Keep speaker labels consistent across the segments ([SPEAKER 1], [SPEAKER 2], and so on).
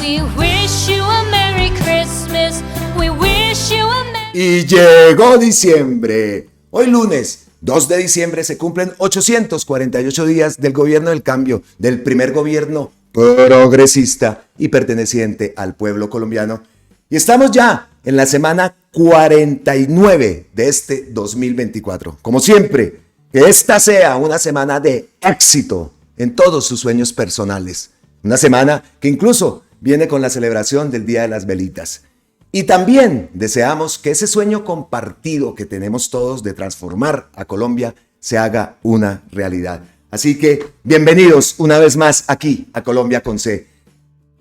[SPEAKER 1] We wish you a Merry Christmas. We wish you a
[SPEAKER 2] Y llegó diciembre. Hoy lunes 2 de diciembre se cumplen 848 días del gobierno del cambio, del primer gobierno progresista y perteneciente al pueblo colombiano. Y estamos ya en la semana 49 de este 2024. Como siempre, que esta sea una semana de éxito en todos sus sueños personales. Una semana que incluso viene con la celebración del Día de las Velitas. Y también deseamos que ese sueño compartido que tenemos todos de transformar a Colombia se haga una realidad. Así que bienvenidos una vez más aquí a Colombia con C.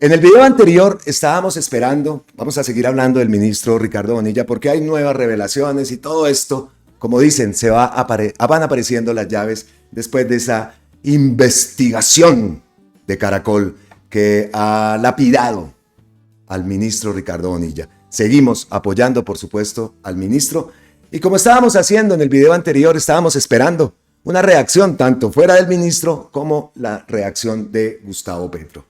[SPEAKER 2] En el video anterior estábamos esperando, vamos a seguir hablando del ministro Ricardo Bonilla porque hay nuevas revelaciones y todo esto, como dicen, van apareciendo las llaves después de esa investigación de Caracol que ha lapidado al ministro Ricardo Bonilla. Seguimos apoyando, por supuesto, al ministro. Y como estábamos haciendo en el video anterior, estábamos esperando una reacción tanto fuera del ministro como la reacción de Gustavo Petro.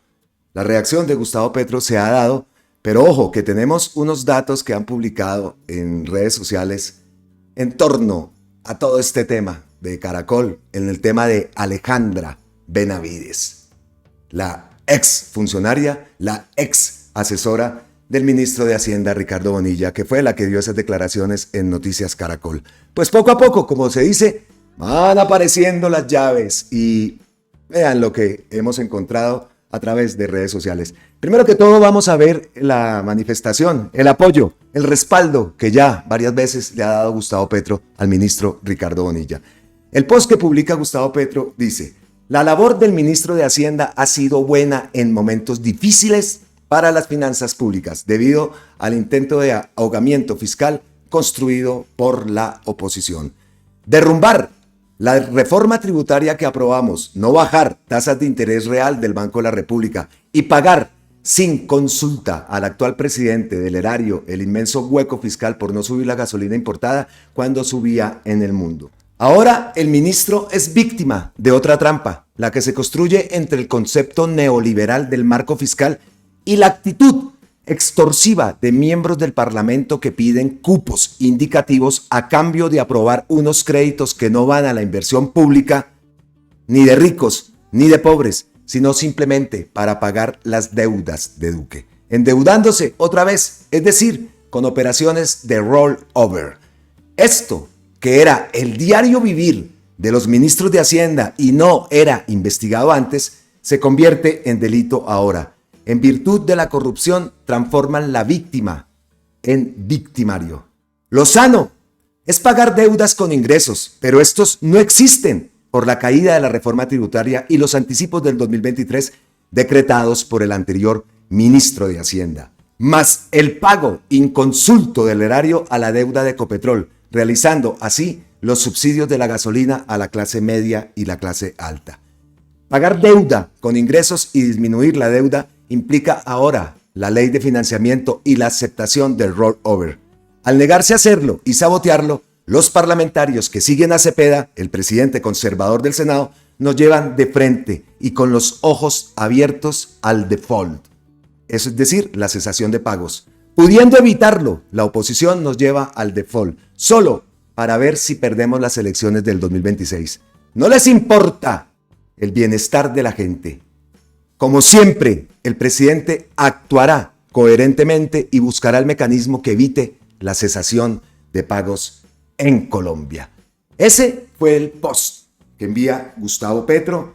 [SPEAKER 2] La reacción de Gustavo Petro se ha dado, pero ojo, que tenemos unos datos que han publicado en redes sociales en torno a todo este tema de Caracol, en el tema de Alejandra Benavides, la ex funcionaria, la ex asesora del ministro de Hacienda, Ricardo Bonilla, que fue la que dio esas declaraciones en Noticias Caracol. Pues poco a poco, como se dice, van apareciendo las llaves y vean lo que hemos encontrado a través de redes sociales. Primero que todo vamos a ver la manifestación, el apoyo, el respaldo que ya varias veces le ha dado Gustavo Petro al ministro Ricardo Bonilla. El post que publica Gustavo Petro dice: la labor del ministro de Hacienda ha sido buena en momentos difíciles para las finanzas públicas, debido al intento de ahogamiento fiscal construido por la oposición. Derrumbar la reforma tributaria que aprobamos, no bajar tasas de interés real del Banco de la República y pagar sin consulta al actual presidente del erario el inmenso hueco fiscal por no subir la gasolina importada cuando subía en el mundo. Ahora el ministro es víctima de otra trampa, la que se construye entre el concepto neoliberal del marco fiscal y la actitud extorsiva de miembros del Parlamento que piden cupos indicativos a cambio de aprobar unos créditos que no van a la inversión pública, ni de ricos, ni de pobres, sino simplemente para pagar las deudas de Duque. Endeudándose otra vez, es decir, con operaciones de rollover. Esto, que era el diario vivir de los ministros de Hacienda y no era investigado antes, se convierte en delito ahora. En virtud de la corrupción, transforman la víctima en victimario. Lo sano es pagar deudas con ingresos, pero estos no existen por la caída de la reforma tributaria y los anticipos del 2023 decretados por el anterior ministro de Hacienda. Más el pago inconsulto del erario a la deuda de Ecopetrol, realizando así los subsidios de la gasolina a la clase media y la clase alta. Pagar deuda con ingresos y disminuir la deuda implica ahora la ley de financiamiento y la aceptación del rollover. Al negarse a hacerlo y sabotearlo, los parlamentarios que siguen a Cepeda, el presidente conservador del Senado, nos llevan de frente y con los ojos abiertos al default, eso es decir, la cesación de pagos. Pudiendo evitarlo, la oposición nos lleva al default, solo para ver si perdemos las elecciones del 2026. No les importa el bienestar de la gente. Como siempre, el presidente actuará coherentemente y buscará el mecanismo que evite la cesación de pagos en Colombia. Ese fue el post que envía Gustavo Petro,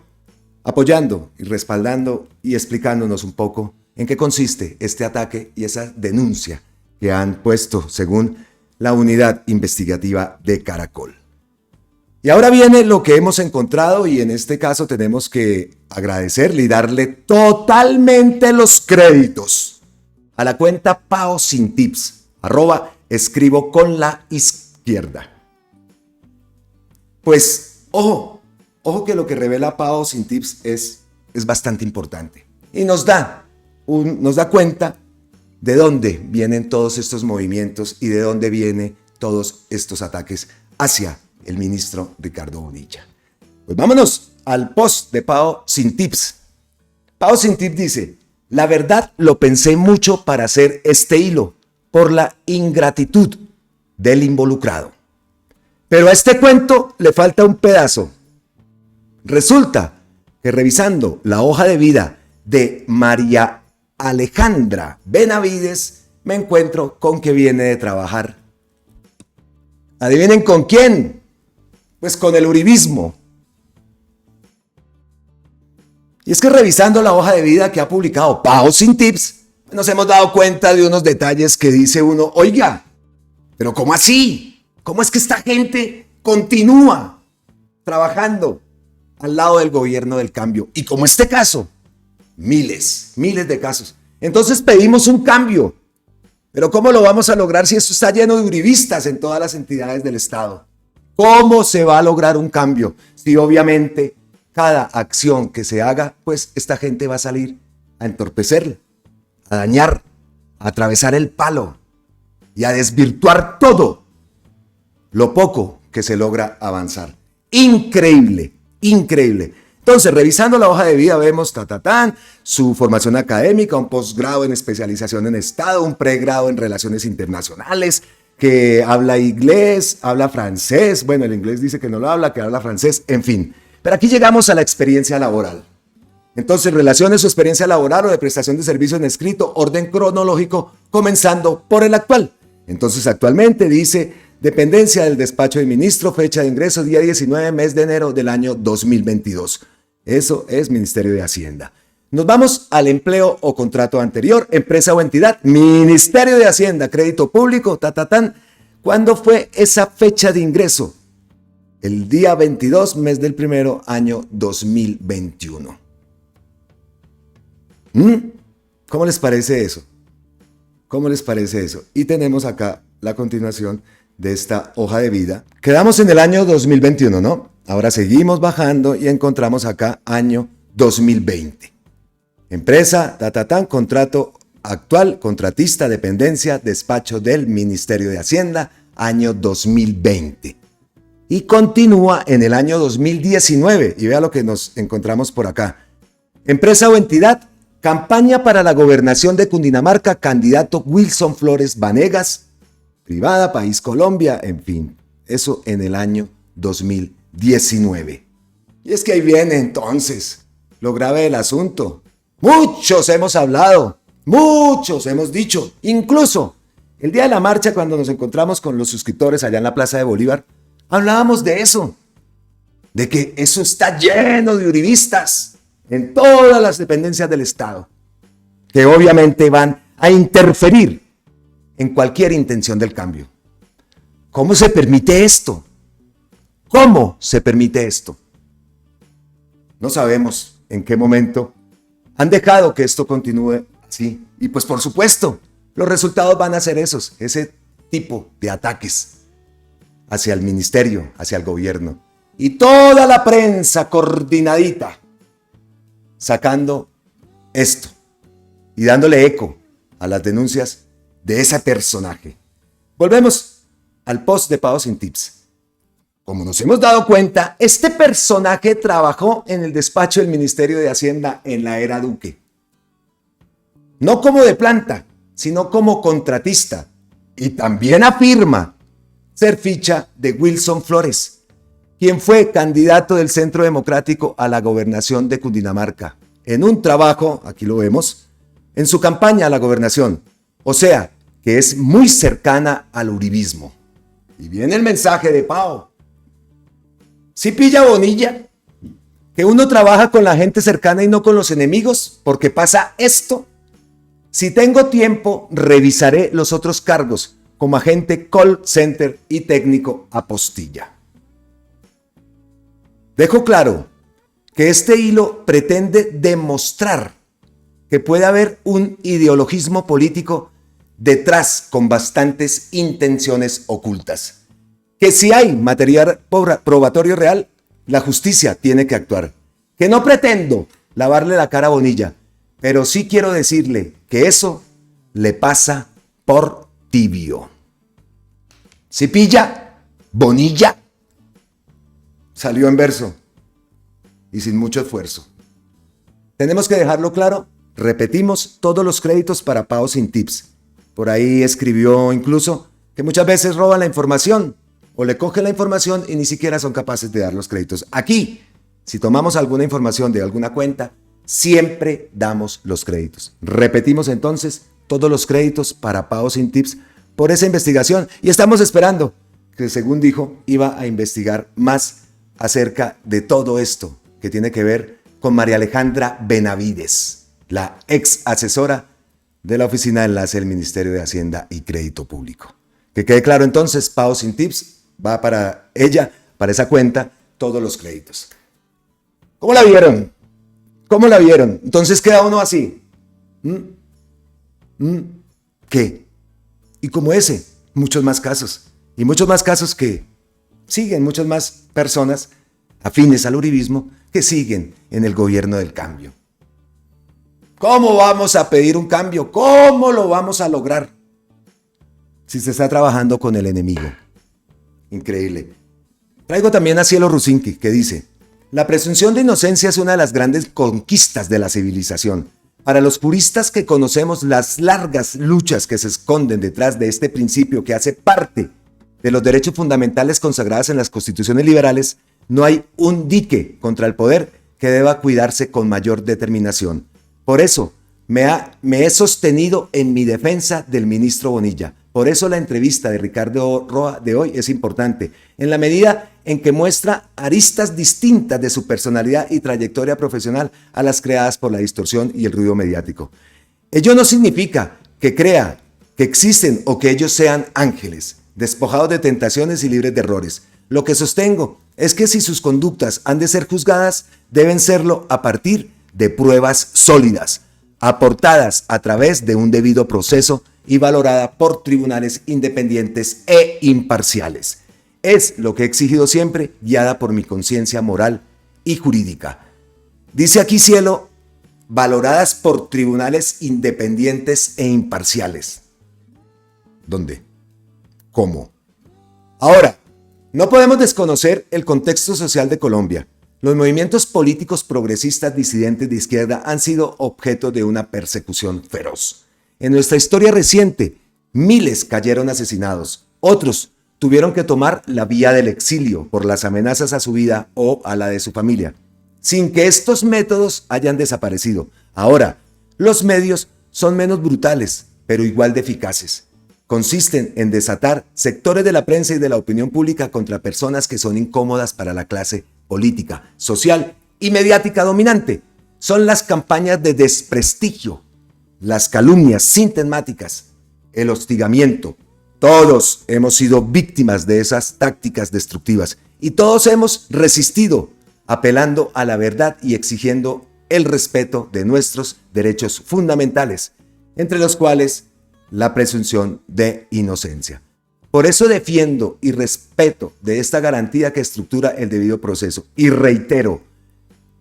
[SPEAKER 2] apoyando y respaldando y explicándonos un poco en qué consiste este ataque y esa denuncia que han puesto según la unidad investigativa de Caracol. Y ahora viene lo que hemos encontrado y en este caso tenemos que agradecerle y darle totalmente los créditos a la cuenta Pao Sin Tips, @escribo con la izquierda. Pues ojo que lo que revela Pao Sin Tips es bastante importante y nos da cuenta de dónde vienen todos estos movimientos y de dónde vienen todos estos ataques hacia el ministro Ricardo Bonilla. Pues vámonos al post de Pao Sin Tips. Pao Sin Tips dice: La verdad, lo pensé mucho para hacer este hilo, por la ingratitud del involucrado. Pero a este cuento le falta un pedazo. Resulta que revisando la hoja de vida de María Alejandra Benavides, me encuentro con que viene de trabajar. ¿Adivinen con quién? Pues con el uribismo. Y es que revisando la hoja de vida que ha publicado Pau Sin Tips, nos hemos dado cuenta de unos detalles que dice uno, oiga, pero ¿cómo así? ¿Cómo es que esta gente continúa trabajando al lado del gobierno del cambio? Y como este caso, miles de casos. Entonces pedimos un cambio. Pero ¿cómo lo vamos a lograr si esto está lleno de uribistas en todas las entidades del Estado? ¿Cómo se va a lograr un cambio si obviamente cada acción que se haga, pues esta gente va a salir a entorpecerla, a dañar, a atravesar el palo y a desvirtuar todo lo poco que se logra avanzar? Increíble, increíble. Entonces, revisando la hoja de vida vemos su formación académica, un posgrado en especialización en Estado, un pregrado en Relaciones Internacionales, que habla inglés, habla francés, bueno, el inglés dice que no lo habla, que habla francés, en fin. Pero aquí llegamos a la experiencia laboral. Entonces, relacione su experiencia laboral o de prestación de servicio en escrito, orden cronológico, comenzando por el actual. Entonces, actualmente dice, dependencia del despacho del ministro, fecha de ingreso, día 19, mes de enero del año 2022. Eso es Ministerio de Hacienda. Nos vamos al empleo o contrato anterior, empresa o entidad, Ministerio de Hacienda, crédito público, ¿Cuándo fue esa fecha de ingreso? El día 22, mes del primero, año 2021. ¿Cómo les parece eso? ¿Cómo les parece eso? Y tenemos acá la continuación de esta hoja de vida. Quedamos en el año 2021, ¿no? Ahora seguimos bajando y encontramos acá año 2020. Empresa, contrato actual, contratista, dependencia, despacho del Ministerio de Hacienda, año 2020. Y continúa en el año 2019. Y vea lo que nos encontramos por acá. Empresa o entidad, campaña para la gobernación de Cundinamarca, candidato Wilson Flores Vanegas, privada, país Colombia, en fin. Eso en el año 2019. Y es que ahí viene entonces lo grave del asunto. Muchos hemos hablado, muchos hemos dicho, incluso el día de la marcha cuando nos encontramos con los suscriptores allá en la Plaza de Bolívar, hablábamos de eso, de que eso está lleno de uribistas en todas las dependencias del Estado, que obviamente van a interferir en cualquier intención del cambio. ¿Cómo se permite esto? ¿Cómo se permite esto? No sabemos en qué momento han dejado que esto continúe así. Y pues por supuesto, los resultados van a ser ese tipo de ataques hacia el ministerio, hacia el gobierno. Y toda la prensa coordinadita sacando esto y dándole eco a las denuncias de ese personaje. Volvemos al post de Pau Sin Tips. Como nos hemos dado cuenta, este personaje trabajó en el despacho del Ministerio de Hacienda en la era Duque. No como de planta, sino como contratista. Y también afirma ser ficha de Wilson Flores, quien fue candidato del Centro Democrático a la gobernación de Cundinamarca, en un trabajo, aquí lo vemos, en su campaña a la gobernación. O sea, que es muy cercana al uribismo. Y viene el mensaje de Pau. ¿Sí pilla Bonilla? Que uno trabaja con la gente cercana y no con los enemigos, porque pasa esto. Si tengo tiempo, revisaré los otros cargos como agente call center y técnico apostilla. Dejo claro que este hilo pretende demostrar que puede haber un ideologismo político detrás con bastantes intenciones ocultas. Que si hay material probatorio real, la justicia tiene que actuar. Que no pretendo lavarle la cara a Bonilla, pero sí quiero decirle que eso le pasa por tibio. ¿Sí pilla? Bonilla salió en verso y sin mucho esfuerzo. Tenemos que dejarlo claro, Repetimos, todos los créditos para pagos sin tips. Por ahí escribió incluso que muchas veces roban la información o le cogen la información y ni siquiera son capaces de dar los créditos. Aquí, si tomamos alguna información de alguna cuenta, siempre damos los créditos. Repetimos entonces, todos los créditos para pagos sin tips por esa investigación y estamos esperando que, según dijo, iba a investigar más acerca de todo esto que tiene que ver con María Alejandra Benavides, la ex asesora de la Oficina de Enlace del Ministerio de Hacienda y Crédito Público. Que quede claro entonces, pagos sin tips va para ella, para esa cuenta, todos los créditos. ¿Cómo la vieron? ¿Cómo la vieron? Entonces queda uno así. ¿Qué? Y como ese, muchos más casos. Y muchos más casos que siguen, muchas más personas afines al uribismo que siguen en el gobierno del cambio. ¿Cómo vamos a pedir un cambio? ¿Cómo lo vamos a lograr? Si se está trabajando con el enemigo. Increíble. Traigo también a Cielo Rusinki, que dice: la presunción de inocencia es una de las grandes conquistas de la civilización. Para los juristas que conocemos las largas luchas que se esconden detrás de este principio que hace parte de los derechos fundamentales consagrados en las constituciones liberales, no hay un dique contra el poder que deba cuidarse con mayor determinación. Por eso me he sostenido en mi defensa del ministro Bonilla. Por eso la entrevista de Ricardo Roa de hoy es importante, en la medida en que muestra aristas distintas de su personalidad y trayectoria profesional a las creadas por la distorsión y el ruido mediático. Ello no significa que crea que existen o que ellos sean ángeles, despojados de tentaciones y libres de errores. Lo que sostengo es que si sus conductas han de ser juzgadas, deben serlo a partir de pruebas sólidas, aportadas a través de un debido proceso y valorada por tribunales independientes e imparciales. Es lo que he exigido siempre, guiada por mi conciencia moral y jurídica. Dice aquí Cielo, valoradas por tribunales independientes e imparciales. ¿Dónde? ¿Cómo? Ahora, no podemos desconocer el contexto social de Colombia. Los movimientos políticos progresistas disidentes de izquierda han sido objeto de una persecución feroz. En nuestra historia reciente, miles cayeron asesinados, otros tuvieron que tomar la vía del exilio por las amenazas a su vida o a la de su familia, sin que estos métodos hayan desaparecido. Ahora, los medios son menos brutales, pero igual de eficaces. Consisten en desatar sectores de la prensa y de la opinión pública contra personas que son incómodas para la clase política, social y mediática dominante. Son las campañas de desprestigio, las calumnias sistemáticas, el hostigamiento. Todos hemos sido víctimas de esas tácticas destructivas y todos hemos resistido, apelando a la verdad y exigiendo el respeto de nuestros derechos fundamentales, entre los cuales la presunción de inocencia. Por eso defiendo y respeto de esta garantía que estructura el debido proceso y reitero,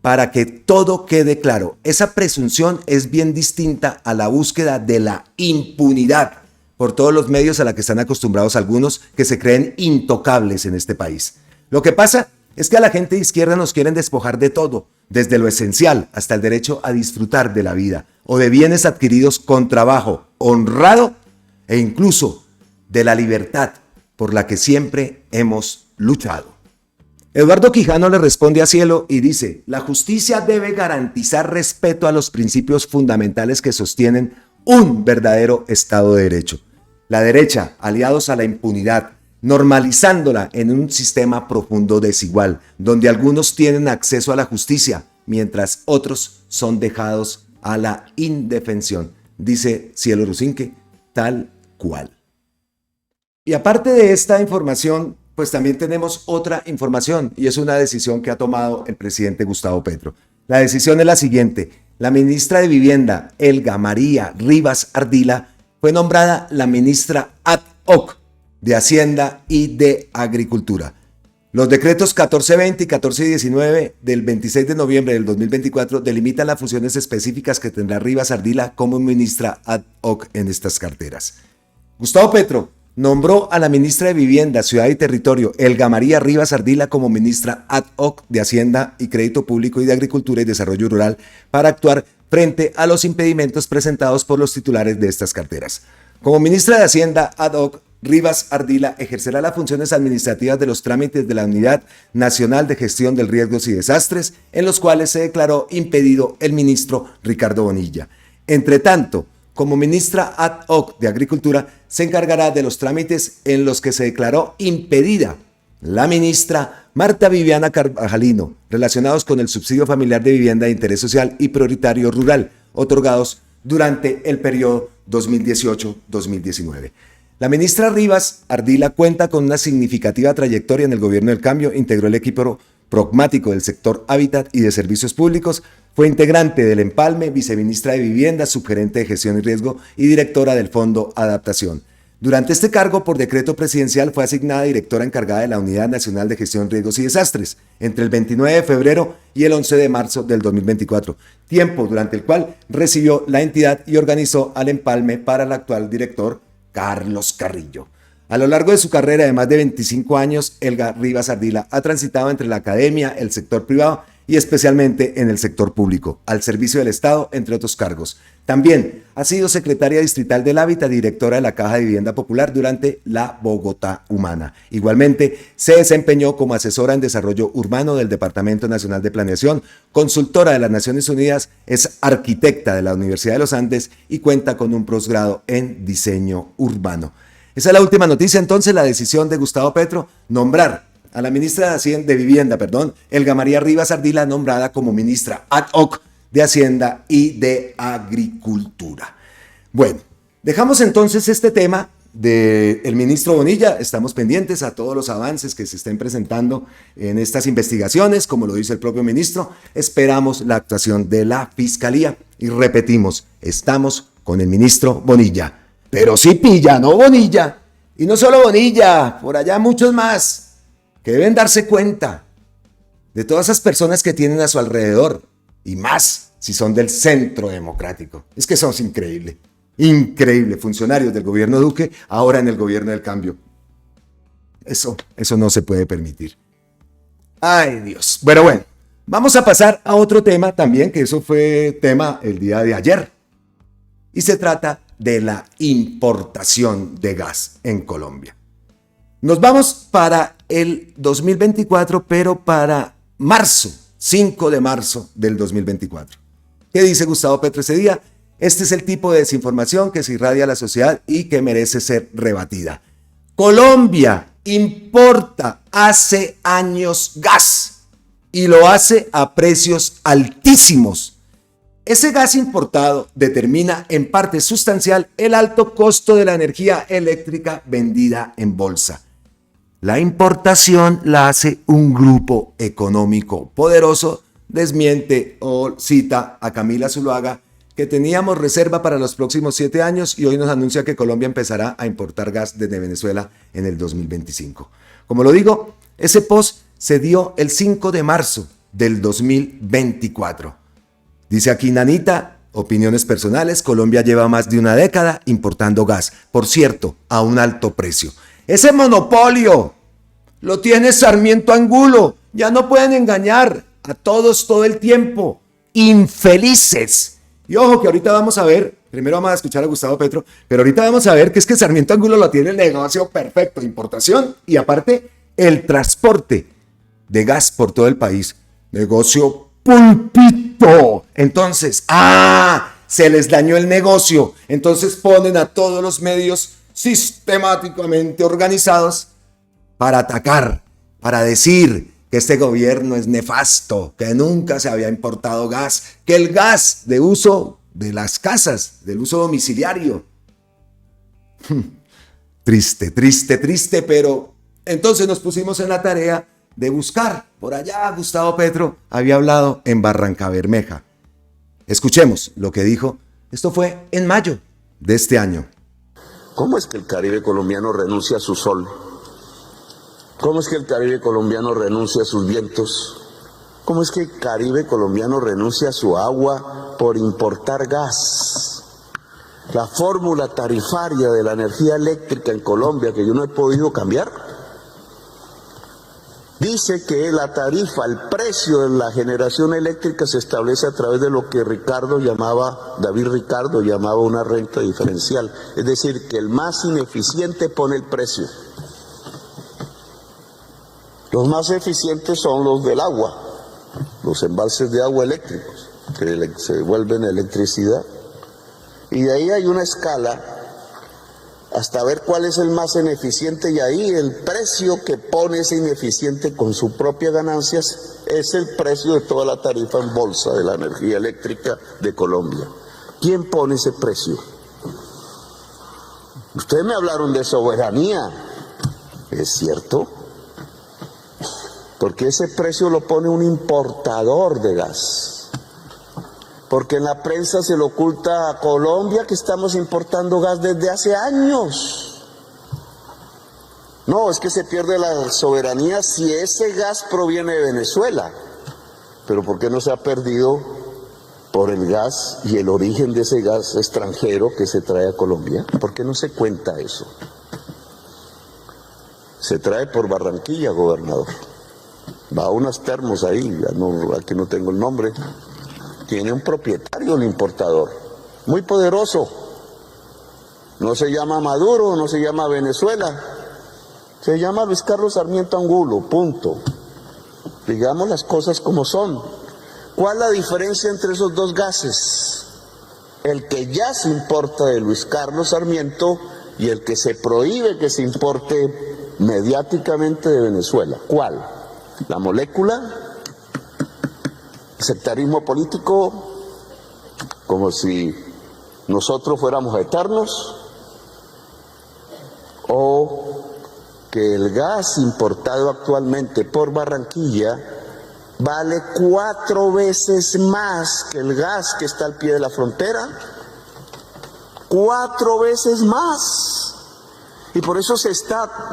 [SPEAKER 2] para que todo quede claro, esa presunción es bien distinta a la búsqueda de la impunidad por todos los medios a la que están acostumbrados algunos que se creen intocables en este país. Lo que pasa es que a la gente de izquierda nos quieren despojar de todo, desde lo esencial hasta el derecho a disfrutar de la vida o de bienes adquiridos con trabajo honrado e incluso de la libertad por la que siempre hemos luchado. Eduardo Quijano le responde a Cielo y dice: la justicia debe garantizar respeto a los principios fundamentales que sostienen un verdadero Estado de Derecho. La derecha, aliados a la impunidad, normalizándola en un sistema profundo desigual, donde algunos tienen acceso a la justicia, mientras otros son dejados a la indefensión, dice Cielo Rusinque, tal cual. Y aparte de esta información, pues también tenemos otra información, y es una decisión que ha tomado el presidente Gustavo Petro. La decisión es la siguiente: la ministra de Vivienda, Helga María Rivas Ardila, fue nombrada la ministra ad hoc de Hacienda y de Agricultura. Los decretos 1420 y 1419 del 26 de noviembre del 2024 delimitan las funciones específicas que tendrá Rivas Ardila como ministra ad hoc en estas carteras. Gustavo Petro nombró a la ministra de Vivienda, Ciudad y Territorio, Helga María Rivas Ardila, como ministra ad hoc de Hacienda y Crédito Público y de Agricultura y Desarrollo Rural para actuar frente a los impedimentos presentados por los titulares de estas carteras. Como ministra de Hacienda ad hoc, Rivas Ardila ejercerá las funciones administrativas de los trámites de la Unidad Nacional de Gestión de Riesgos y Desastres, en los cuales se declaró impedido el ministro Ricardo Bonilla. Entre tanto, como ministra ad hoc de Agricultura, se encargará de los trámites en los que se declaró impedida la ministra Marta Viviana Carvajalino, relacionados con el subsidio familiar de vivienda de interés social y prioritario rural, otorgados durante el periodo 2018-2019. La ministra Rivas Ardila cuenta con una significativa trayectoria en el gobierno del cambio, integró el equipo pragmático del sector Hábitat y de Servicios Públicos, fue integrante del Empalme, viceministra de Vivienda, subgerente de Gestión y Riesgo y directora del Fondo Adaptación. Durante este cargo, por decreto presidencial, fue asignada directora encargada de la Unidad Nacional de Gestión, Riesgos y Desastres entre el 29 de febrero y el 11 de marzo del 2024, tiempo durante el cual recibió la entidad y organizó al empalme para el actual director Carlos Carrillo. A lo largo de su carrera de más de 25 años, Elga Rivas Ardila ha transitado entre la academia, el sector privado y especialmente en el sector público, al servicio del Estado, entre otros cargos. También ha sido secretaria distrital del Hábitat, directora de la Caja de Vivienda Popular durante la Bogotá Humana. Igualmente, se desempeñó como asesora en desarrollo urbano del Departamento Nacional de Planeación, consultora de las Naciones Unidas, es arquitecta de la Universidad de los Andes y cuenta con un posgrado en diseño urbano. Esa es la última noticia, entonces, la decisión de Gustavo Petro nombrar a la ministra de Vivienda, Elga María Rivas Ardila, nombrada como ministra ad hoc de Hacienda y de Agricultura. Bueno, dejamos entonces este tema del ministro Bonilla. Estamos pendientes a todos los avances que se estén presentando en estas investigaciones, como lo dice el propio ministro. Esperamos la actuación de la Fiscalía y repetimos, estamos con el ministro Bonilla. Pero sí pilla, no Bonilla. Y no solo Bonilla, por allá muchos más que deben darse cuenta de todas esas personas que tienen a su alrededor, y más si son del centro democrático. Es que son increíble, funcionarios del gobierno Duque, ahora en el gobierno del cambio. Eso no se puede permitir. Ay, Dios. Bueno, vamos a pasar a otro tema también, que eso fue tema el día de ayer. Y se trata de la importación de gas en Colombia. Nos vamos para el 2024, pero para marzo, 5 de marzo del 2024. ¿Qué dice Gustavo Petro ese día? Este es el tipo de desinformación que se irradia a la sociedad y que merece ser rebatida. Colombia importa hace años gas y lo hace a precios altísimos. Ese gas importado determina en parte sustancial el alto costo de la energía eléctrica vendida en bolsa. La importación la hace un grupo económico poderoso, desmiente o cita a Camila Zuluaga, que teníamos reserva para los próximos 7 años y hoy nos anuncia que Colombia empezará a importar gas desde Venezuela en el 2025. Como lo digo, ese post se dio el 5 de marzo del 2024. Dice aquí Nanita, opiniones personales, Colombia lleva más de una década importando gas, por cierto, a un alto precio. Ese monopolio lo tiene Sarmiento Angulo, ya no pueden engañar a todos todo el tiempo, infelices. Y ojo que ahorita vamos a ver, primero vamos a escuchar a Gustavo Petro, pero ahorita vamos a ver que es que Sarmiento Angulo lo tiene el negocio perfecto, importación y aparte el transporte de gas por todo el país, negocio pulpito. Entonces, se les dañó el negocio, entonces ponen a todos los medios sistemáticamente organizados para atacar, para decir que este gobierno es nefasto, que nunca se había importado gas, que el gas de uso de las casas, del uso domiciliario. Triste, pero entonces nos pusimos en la tarea de buscar. Por allá Gustavo Petro había hablado en Barrancabermeja. Escuchemos lo que dijo. Esto fue en mayo de este año.
[SPEAKER 3] ¿Cómo es que el Caribe colombiano renuncia a su sol? ¿Cómo es que el Caribe colombiano renuncia a sus vientos? ¿Cómo es que el Caribe colombiano renuncia a su agua por importar gas? La fórmula tarifaria de la energía eléctrica en Colombia que yo no he podido cambiar. dice que la tarifa, el precio de la generación eléctrica se establece a través de lo que David Ricardo llamaba una renta diferencial. Es decir, que el más ineficiente pone el precio. Los más eficientes son los del agua, los embalses de agua eléctricos, que se devuelven electricidad. Y de ahí hay una escala hasta ver cuál es el más ineficiente, y ahí el precio que pone ese ineficiente con sus propias ganancias es el precio de toda la tarifa en bolsa de la energía eléctrica de Colombia. ¿Quién pone ese precio? Ustedes me hablaron de soberanía, ¿es cierto? Porque ese precio lo pone un importador de gas. Porque en la prensa se le oculta a Colombia que estamos importando gas desde hace años. No, es que se pierde la soberanía si ese gas proviene de Venezuela. Pero ¿por qué no se ha perdido por el gas y el origen de ese gas extranjero que se trae a Colombia? ¿Por qué no se cuenta eso? Se trae por Barranquilla, gobernador. Va a unas termos ahí, aquí no tengo el nombre. Tiene un propietario el importador, muy poderoso. No se llama Maduro, no se llama Venezuela. Se llama Luis Carlos Sarmiento Angulo, punto. Digamos las cosas como son. ¿Cuál es la diferencia entre esos dos gases? El que ya se importa de Luis Carlos Sarmiento y el que se prohíbe que se importe mediáticamente de Venezuela. ¿Cuál? La molécula, sectarismo político, como si nosotros fuéramos eternos, o que el gas importado actualmente por Barranquilla vale 4 veces más que el gas que está al pie de la frontera, 4 veces más. Y por eso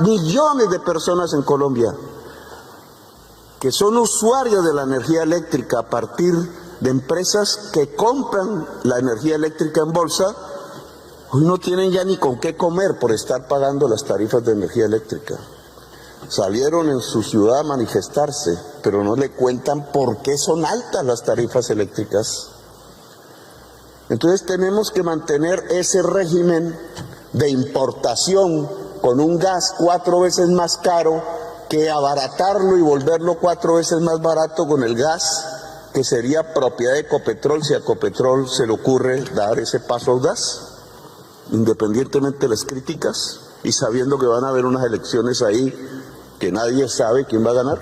[SPEAKER 3] millones de personas en Colombia que son usuarios de la energía eléctrica a partir de empresas que compran la energía eléctrica en bolsa, hoy no tienen ya ni con qué comer por estar pagando las tarifas de energía eléctrica. Salieron en su ciudad a manifestarse, pero no le cuentan por qué son altas las tarifas eléctricas. Entonces tenemos que mantener ese régimen de importación con un gas 4 veces más caro, que abaratarlo y volverlo 4 veces más barato con el gas, que sería propiedad de Ecopetrol, si a Ecopetrol se le ocurre dar ese paso audaz, independientemente de las críticas, y sabiendo que van a haber unas elecciones ahí que nadie sabe quién va a ganar.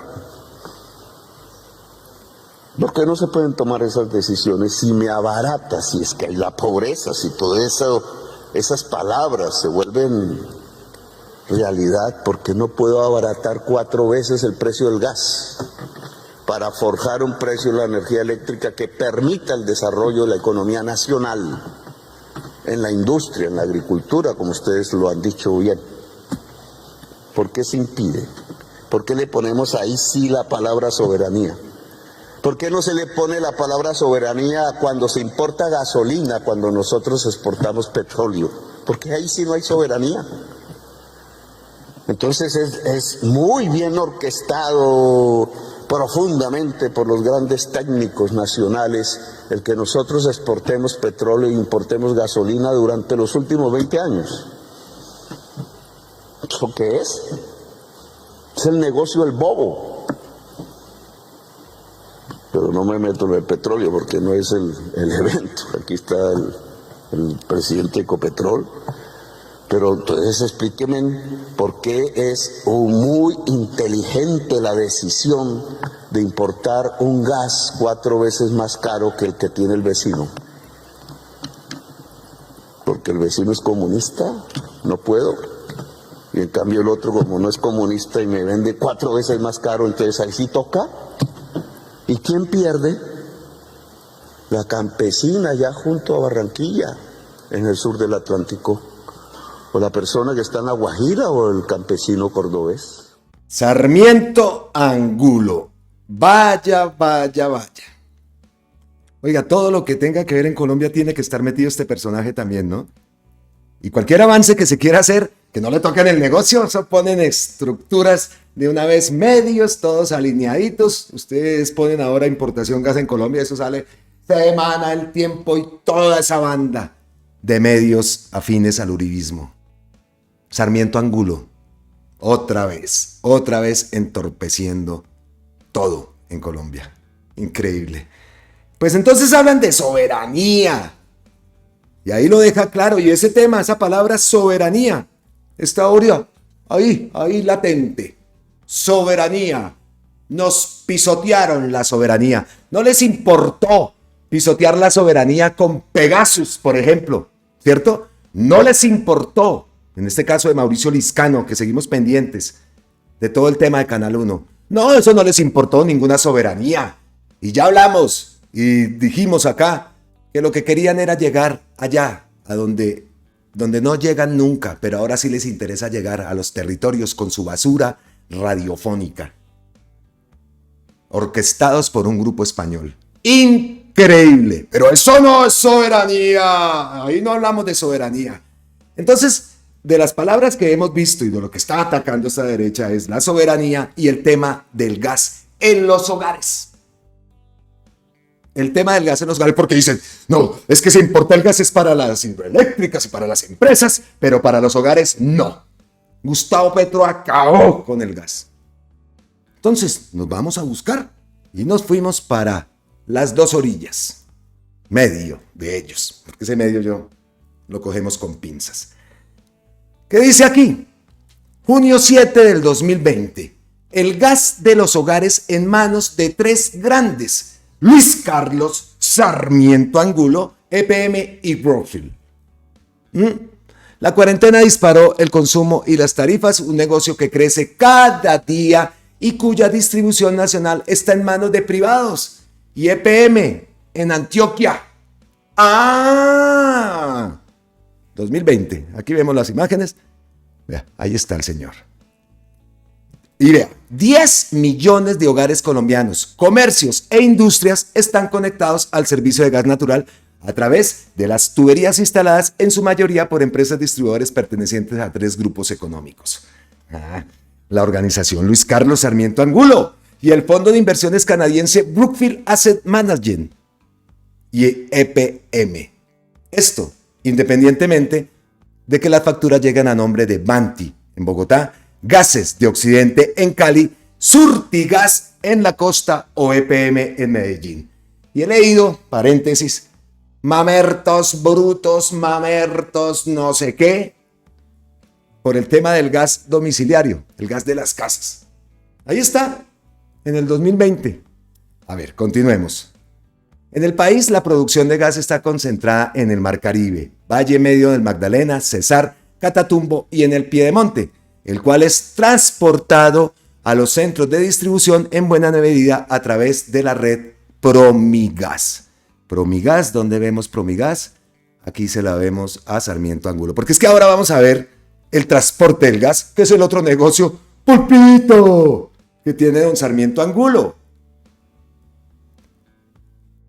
[SPEAKER 3] ¿Por qué no se pueden tomar esas decisiones? Si me abarata, si es que hay la pobreza, si todo eso, esas palabras se vuelven realidad, porque no puedo abaratar 4 veces el precio del gas para forjar un precio de la energía eléctrica que permita el desarrollo de la economía nacional, en la industria, en la agricultura, como ustedes lo han dicho bien? ¿Por qué se impide? ¿Por qué le ponemos ahí sí la palabra soberanía? ¿Por qué no se le pone la palabra soberanía cuando se importa gasolina, cuando nosotros exportamos petróleo? Porque ahí sí no hay soberanía. Entonces es muy bien orquestado profundamente por los grandes técnicos nacionales el que nosotros exportemos petróleo e importemos gasolina durante los últimos 20 años. ¿Eso qué es? Es el negocio del bobo. Pero no me meto en el petróleo porque no es el evento. Aquí está el presidente de Ecopetrol. Pero entonces explíquenme por qué es muy inteligente la decisión de importar un gas 4 veces más caro que el que tiene el vecino. Porque el vecino es comunista, no puedo. Y en cambio el otro, como no es comunista y me vende 4 veces más caro, entonces ahí sí toca. ¿Y quién pierde? La campesina allá junto a Barranquilla, en el sur del Atlántico. O la persona que está en La Guajira o el campesino cordobés.
[SPEAKER 2] Sarmiento Angulo. Vaya, vaya, vaya. Oiga, todo lo que tenga que ver en Colombia tiene que estar metido este personaje también, ¿no? Y cualquier avance que se quiera hacer, que no le toquen el negocio, eso ponen estructuras de una vez medios, todos alineaditos. Ustedes ponen ahora importación gas en Colombia, eso sale Semana, El Tiempo y toda esa banda de medios afines al uribismo. Sarmiento Angulo, otra vez entorpeciendo todo en Colombia. Increíble. Pues entonces hablan de soberanía. Y ahí lo deja claro. Y ese tema, esa palabra soberanía, está ahora ahí latente. Soberanía. Nos pisotearon la soberanía. No les importó pisotear la soberanía con Pegasus, por ejemplo, ¿cierto? No les importó. En este caso de Mauricio Liscano, que seguimos pendientes de todo el tema de Canal 1. No, eso no les importó ninguna soberanía. Y ya hablamos y dijimos acá que lo que querían era llegar allá, a donde no llegan nunca, pero ahora sí les interesa llegar a los territorios con su basura radiofónica, orquestados por un grupo español. Increíble, pero eso no es soberanía, ahí no hablamos de soberanía. Entonces, de las palabras que hemos visto y de lo que está atacando esta derecha es la soberanía y el tema del gas en los hogares. El tema del gas en los hogares, porque dicen, no, es que se importa el gas es para las hidroeléctricas y para las empresas, pero para los hogares no. Gustavo Petro acabó con el gas. Entonces nos vamos a buscar y nos fuimos para las dos orillas, medio de ellos, porque ese medio yo lo cogemos con pinzas. ¿Qué dice aquí? Junio 7 del 2020. El gas de los hogares en manos de tres grandes: Luis Carlos, Sarmiento Angulo, EPM y Brookfield. La cuarentena disparó el consumo y las tarifas, un negocio que crece cada día y cuya distribución nacional está en manos de privados. Y EPM en Antioquia. 2020. Aquí vemos las imágenes. Vea, ahí está el señor. Y vea, 10 millones de hogares colombianos, comercios e industrias están conectados al servicio de gas natural a través de las tuberías instaladas en su mayoría por empresas distribuidores pertenecientes a tres grupos económicos. La organización Luis Carlos Sarmiento Angulo y el fondo de inversiones canadiense Brookfield Asset Management y EPM. Esto, independientemente de que las facturas llegan a nombre de Banti en Bogotá, Gases de Occidente en Cali, Surtigas en la costa o EPM en Medellín. Y he leído, paréntesis, mamertos brutos, mamertos no sé qué, por el tema del gas domiciliario, el gas de las casas. Ahí está, en el 2020. A ver, continuemos. En el país, la producción de gas está concentrada en el Mar Caribe, Valle Medio del Magdalena, Cesar, Catatumbo y en el Piedemonte, el cual es transportado a los centros de distribución en buena medida a través de la red Promigas. Promigas, ¿dónde vemos Promigas? Aquí se la vemos a Sarmiento Angulo, porque es que ahora vamos a ver el transporte del gas, que es el otro negocio pulpito que tiene don Sarmiento Angulo.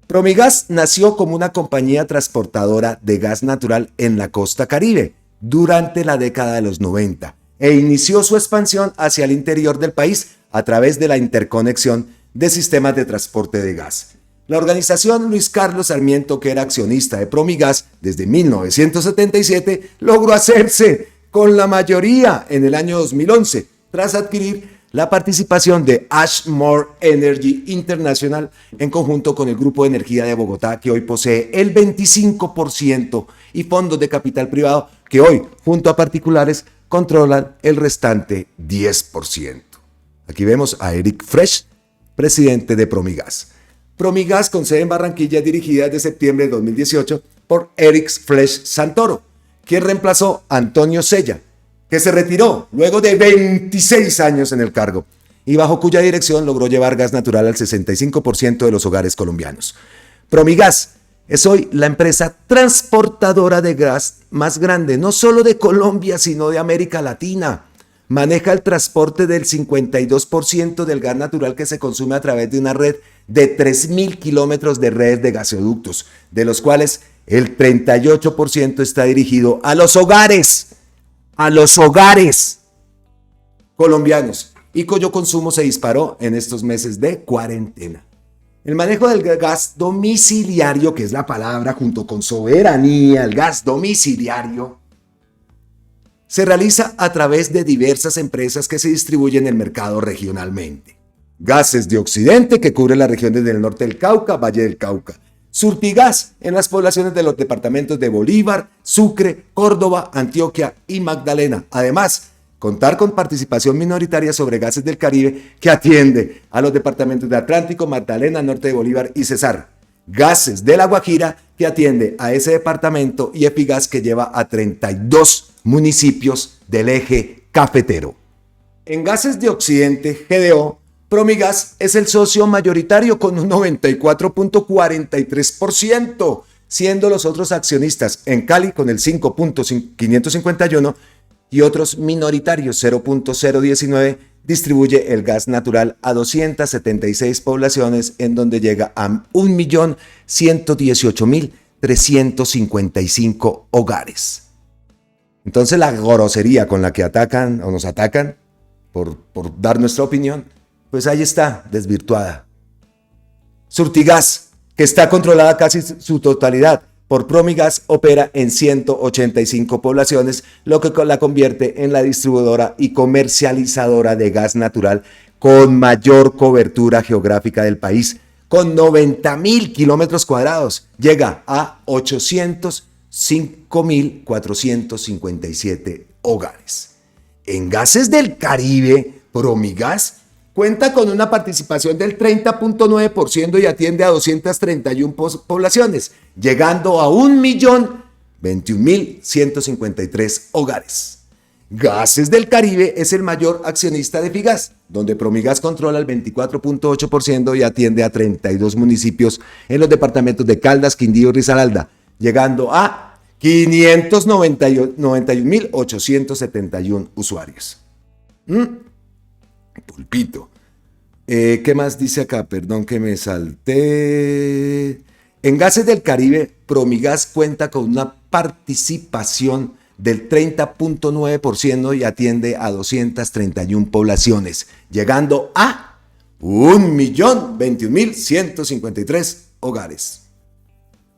[SPEAKER 2] Promigas nació como una compañía transportadora de gas natural en la costa Caribe durante la década de los 90 e inició su expansión hacia el interior del país a través de la interconexión de sistemas de transporte de gas. La organización Luis Carlos Sarmiento, que era accionista de Promigas desde 1977, logró hacerse con la mayoría en el año 2011 tras adquirir la participación de Ashmore Energy International en conjunto con el Grupo de Energía de Bogotá, que hoy posee el 25%, y fondos de capital privado que hoy, junto a particulares, controlan el restante 10%. Aquí vemos a Eric Fresh, presidente de Promigas. Promigas, con sede en Barranquilla, dirigida desde septiembre de 2018 por Eric Fresh Santoro, quien reemplazó a Antonio Sella, que se retiró luego de 26 años en el cargo y bajo cuya dirección logró llevar gas natural al 65% de los hogares colombianos. Promigas es hoy la empresa transportadora de gas más grande, no solo de Colombia, sino de América Latina. Maneja el transporte del 52% del gas natural que se consume a través de una red de 3.000 kilómetros de redes de gasoductos, de los cuales el 38% está dirigido a los hogares colombianos. y cuyo consumo se disparó en estos meses de cuarentena. El manejo del gas domiciliario, que es la palabra junto con soberanía, el gas domiciliario, se realiza a través de diversas empresas que se distribuyen en el mercado regionalmente. Gases de Occidente, que cubre las regiones del norte del Cauca, Valle del Cauca. Surtigas, en las poblaciones de los departamentos de Bolívar, Sucre, Córdoba, Antioquia y Magdalena. Además, contar con participación minoritaria sobre Gases del Caribe, que atiende a los departamentos de Atlántico, Magdalena, norte de Bolívar y Cesar. Gases de La Guajira, que atiende a ese departamento, y Epigas, que lleva a 32 municipios del eje cafetero. En Gases de Occidente, GDO, Promigas es el socio mayoritario con un 94.43%, siendo los otros accionistas en Cali con el 5.551 y otros minoritarios 0.019 distribuye el gas natural a 276 poblaciones, en donde llega a 1.118.355 hogares. Entonces la grosería con la que atacan o nos atacan por dar nuestra opinión, pues ahí está, desvirtuada. Surtigas, que está controlada casi su totalidad por Promigas, opera en 185 poblaciones, lo que la convierte en la distribuidora y comercializadora de gas natural con mayor cobertura geográfica del país, con 90.000 kilómetros cuadrados. Llega a 805.457 hogares. En Gases del Caribe, Promigas cuenta con una participación del 30.9% y atiende a 231 poblaciones, llegando a 1.021.153 hogares. Gases del Caribe es el mayor accionista de Figas, donde Promigas controla el 24.8% y atiende a 32 municipios en los departamentos de Caldas, Quindío y Risaralda, llegando a 591.871 usuarios. Pulpito. ¿Qué más dice acá? Perdón que me salté. En Gases del Caribe, Promigas cuenta con una participación del 30.9% y atiende a 231 poblaciones, llegando a 1.021.153 hogares.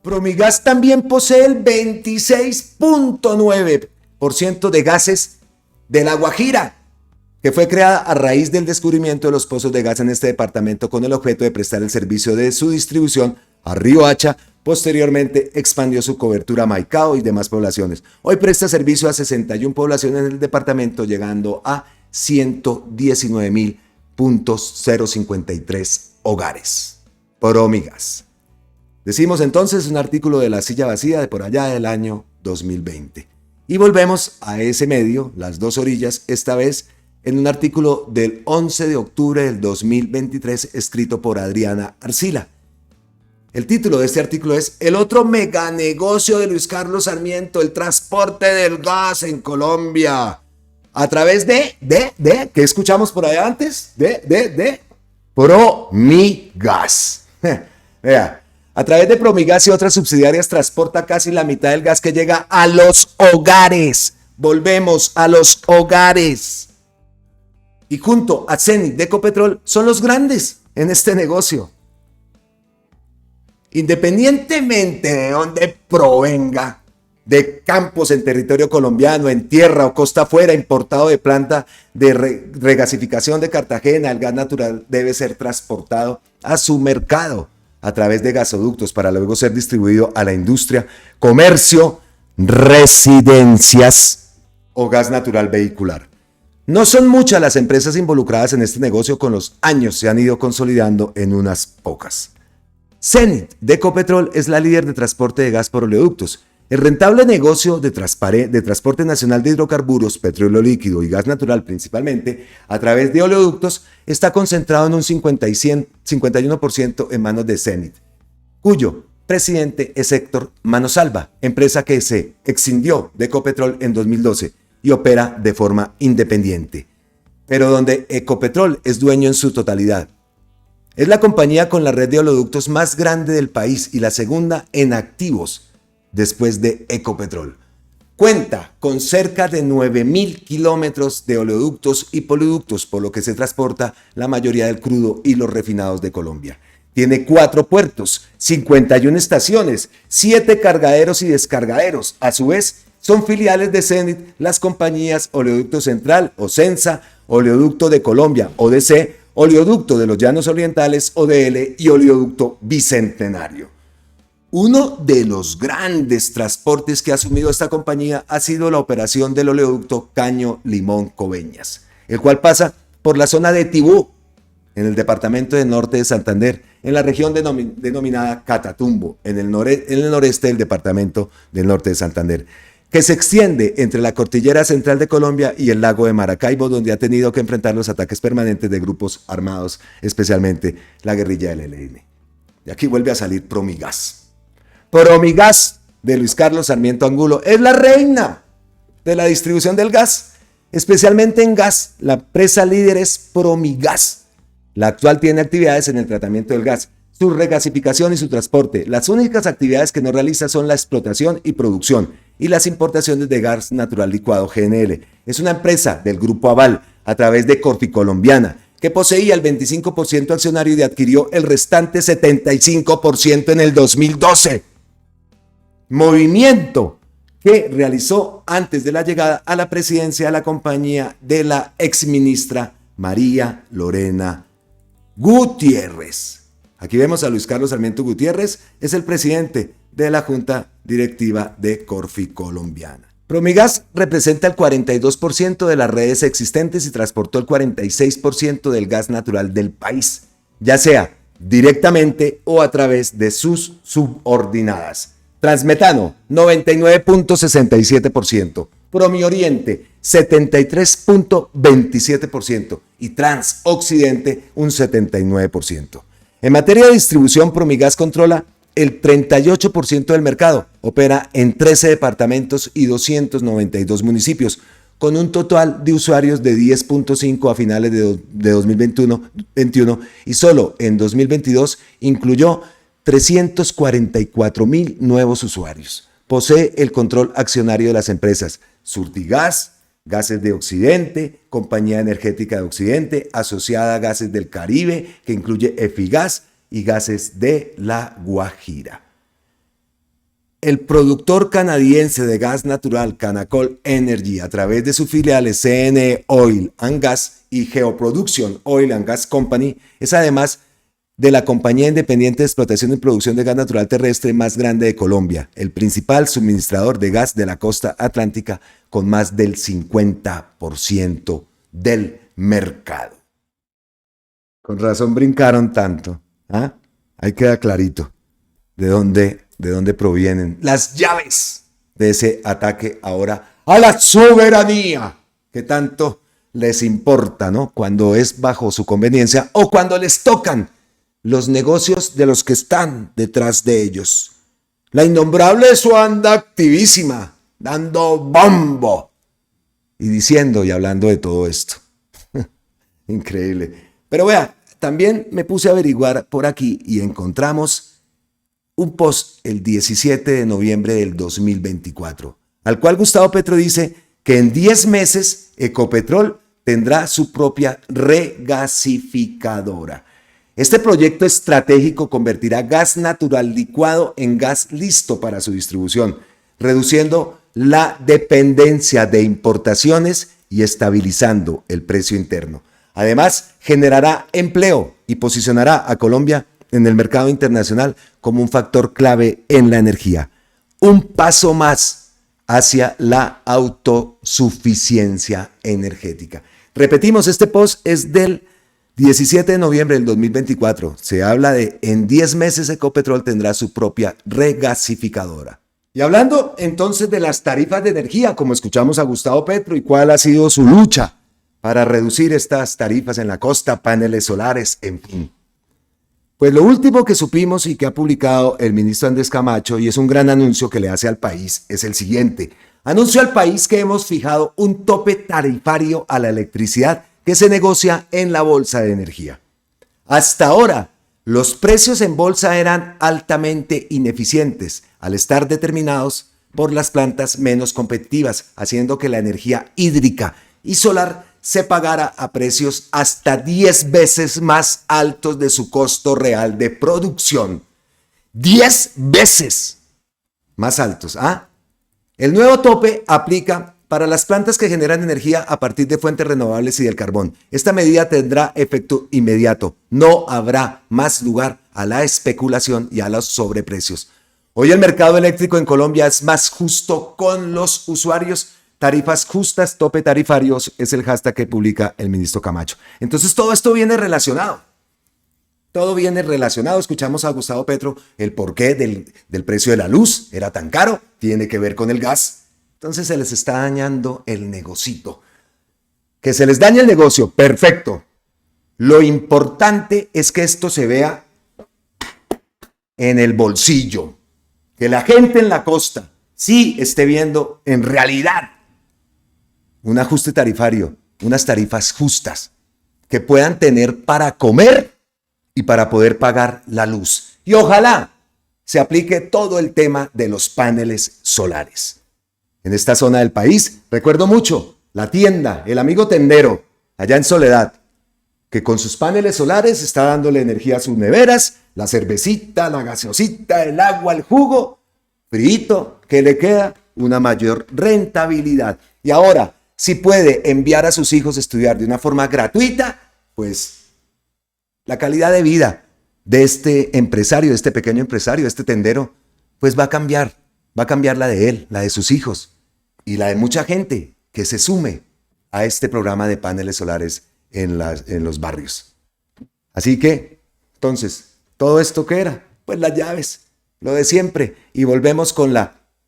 [SPEAKER 2] Promigas también posee el 26.9% de Gases de La Guajira, que fue creada a raíz del descubrimiento de los pozos de gas en este departamento con el objeto de prestar el servicio de su distribución a Río Hacha. Posteriormente expandió su cobertura a Maicao y demás poblaciones. Hoy presta servicio a 61 poblaciones del departamento, llegando a 119.053 hogares. Promigas. Decimos entonces un artículo de La Silla Vacía de por allá del año 2020. Y volvemos a ese medio, Las Dos Orillas, esta vez en un artículo del 11 de octubre del 2023 escrito por Adriana Arcila. El título de este artículo es El otro meganegocio de Luis Carlos Sarmiento, el transporte del gas en Colombia. A través de ¿qué escuchamos por allá antes? De Promigas. Vea, a través de Promigas y otras subsidiarias transporta casi la mitad del gas que llega a los hogares. Volvemos a los hogares. Y junto a Cenit de Ecopetrol son los grandes en este negocio. Independientemente de dónde provenga, de campos en territorio colombiano, en tierra o costa afuera, importado de planta de regasificación de Cartagena, el gas natural debe ser transportado a su mercado a través de gasoductos para luego ser distribuido a la industria, comercio, residencias o gas natural vehicular. No son muchas las empresas involucradas en este negocio, con los años se han ido consolidando en unas pocas. Cenit de Ecopetrol es la líder de transporte de gas por oleoductos. El rentable negocio de transporte nacional de hidrocarburos, petróleo líquido y gas natural principalmente, a través de oleoductos, está concentrado en un 51% en manos de Cenit, cuyo presidente es Héctor Manosalva, empresa que se excindió de Ecopetrol en 2012 y opera de forma independiente, pero donde Ecopetrol es dueño en su totalidad. Es la compañía con la red de oleoductos más grande del país y la segunda en activos después de Ecopetrol. Cuenta con cerca de 9.000 kilómetros de oleoductos y poliductos, por lo que se transporta la mayoría del crudo y los refinados de Colombia. Tiene 4 puertos, 51 estaciones, 7 cargaderos y descargaderos. A su vez, son filiales de Cenit las compañías Oleoducto Central, Ocensa, Oleoducto de Colombia, ODC, Oleoducto de los Llanos Orientales, ODL, y Oleoducto Bicentenario. Uno de los grandes transportes que ha asumido esta compañía ha sido la operación del oleoducto Caño Limón Coveñas, el cual pasa por la zona de Tibú, en el departamento del norte de Santander, en la región denominada Catatumbo, en el noreste del departamento del norte de Santander, que se extiende entre la cordillera central de Colombia y el lago de Maracaibo, donde ha tenido que enfrentar los ataques permanentes de grupos armados, especialmente la guerrilla del ELN. Y aquí vuelve a salir Promigas. Promigas de Luis Carlos Sarmiento Angulo es la reina de la distribución del gas, especialmente en gas. La empresa líder es Promigas. La actual tiene actividades en el tratamiento del gas, su regasificación y su transporte. Las únicas actividades que no realiza son la explotación y producción y las importaciones de gas natural licuado GNL. Es una empresa del Grupo Aval a través de Corficolombiana, que poseía el 25% accionario y adquirió el restante 75% en el 2012. Movimiento que realizó antes de la llegada a la presidencia de la compañía de la exministra María Lorena Gutiérrez. Aquí vemos a Luis Carlos Sarmiento Gutiérrez, es el presidente de la Junta Directiva de Corficolombiana. Promigas representa el 42% de las redes existentes y transportó el 46% del gas natural del país, ya sea directamente o a través de sus subordinadas. Transmetano, 99.67%. Promioriente, 73.27% y Transoccidente, un 79%. En materia de distribución, Promigas controla el 38% del mercado, opera en 13 departamentos y 292 municipios, con un total de usuarios de 10.5 a finales de 2021 y solo en 2022 incluyó 344,000 nuevos usuarios. Posee el control accionario de las empresas Surtigas, Gases de Occidente, Compañía Energética de Occidente, asociada a Gases del Caribe, que incluye Efigas y Gases de La Guajira. El productor canadiense de gas natural Canacol Energy, a través de sus filiales CNE Oil and Gas y Geoproduction Oil and Gas Company, es además de la compañía independiente de explotación y producción de gas natural terrestre más grande de Colombia, el principal suministrador de gas de la costa atlántica con más del 50% del mercado. Con razón brincaron tanto. ¿Ah? Ahí queda clarito de dónde provienen las llaves de ese ataque ahora a la soberanía que tanto les importa, ¿no? Cuando es bajo su conveniencia o cuando les tocan los negocios de los que están detrás de ellos. La innombrable eso anda activísima, dando bombo y diciendo y hablando de todo esto. Increíble. Pero vea, también me puse a averiguar por aquí y encontramos un post el 17 de noviembre del 2024, al cual Gustavo Petro dice que en 10 meses Ecopetrol tendrá su propia regasificadora. Este proyecto estratégico convertirá gas natural licuado en gas listo para su distribución, reduciendo la dependencia de importaciones y estabilizando el precio interno. Además, generará empleo y posicionará a Colombia en el mercado internacional como un factor clave en la energía. Un paso más hacia la autosuficiencia energética. Repetimos, este post es del 17 de noviembre del 2024. Se habla de en 10 meses Ecopetrol tendrá su propia regasificadora. Y hablando entonces de las tarifas de energía, como escuchamos a Gustavo Petro y cuál ha sido su lucha para reducir estas tarifas en la costa, paneles solares, en fin. Pues lo último que supimos y que ha publicado el ministro Andrés Camacho, y es un gran anuncio que le hace al país, es el siguiente. Anuncio al país que hemos fijado un tope tarifario a la electricidad que se negocia en la Bolsa de Energía. Hasta ahora, los precios en bolsa eran altamente ineficientes al estar determinados por las plantas menos competitivas, haciendo que la energía hídrica y solar se pagara a precios hasta 10 veces más altos de su costo real de producción. 10 veces más altos. El nuevo tope aplica para las plantas que generan energía a partir de fuentes renovables y del carbón. Esta medida tendrá efecto inmediato. No habrá más lugar a la especulación y a los sobreprecios. Hoy el mercado eléctrico en Colombia es más justo con los usuarios. Tarifas justas, tope tarifarios, es el hashtag que publica el ministro Camacho. Entonces todo esto viene relacionado. Todo viene relacionado. Escuchamos a Gustavo Petro el porqué del precio de la luz. Era tan caro, tiene que ver con el gas. Entonces se les está dañando el negocito. Que se les dañe el negocio, perfecto. Lo importante es que esto se vea en el bolsillo. Que la gente en la costa sí esté viendo en realidad un ajuste tarifario, unas tarifas justas que puedan tener para comer y para poder pagar la luz. Y ojalá se aplique todo el tema de los paneles solares. En esta zona del país, recuerdo mucho la tienda, el amigo tendero, allá en Soledad, que con sus paneles solares está dándole energía a sus neveras, la cervecita, la gaseosita, el agua, el jugo, frito, que le queda una mayor rentabilidad. Y ahora, si puede enviar a sus hijos a estudiar de una forma gratuita, pues la calidad de vida de este empresario, de este pequeño empresario, de este tendero, pues va a cambiar la de él, la de sus hijos y la de mucha gente que se sume a este programa de paneles solares en los barrios. Así que, entonces, ¿todo esto qué era? Pues las llaves, lo de siempre. Y volvemos con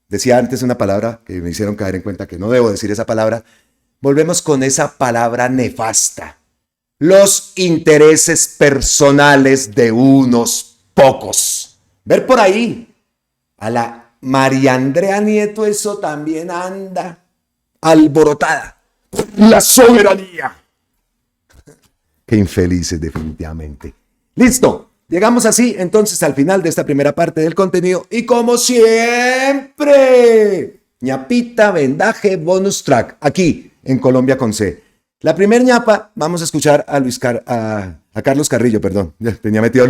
[SPEAKER 2] decía antes una palabra que me hicieron caer en cuenta que no debo decir esa palabra. Volvemos con esa palabra nefasta. Los intereses personales de unos pocos. Ver por ahí a la María Andrea Nieto, eso también anda alborotada. La soberanía. Qué infelices definitivamente. Listo. Llegamos así entonces al final de esta primera parte del contenido y como siempre, ñapita, vendaje, bonus track, aquí en Colombia con C. La primer ñapa, vamos a escuchar a Carlos Carrillo, perdón, tenía metido a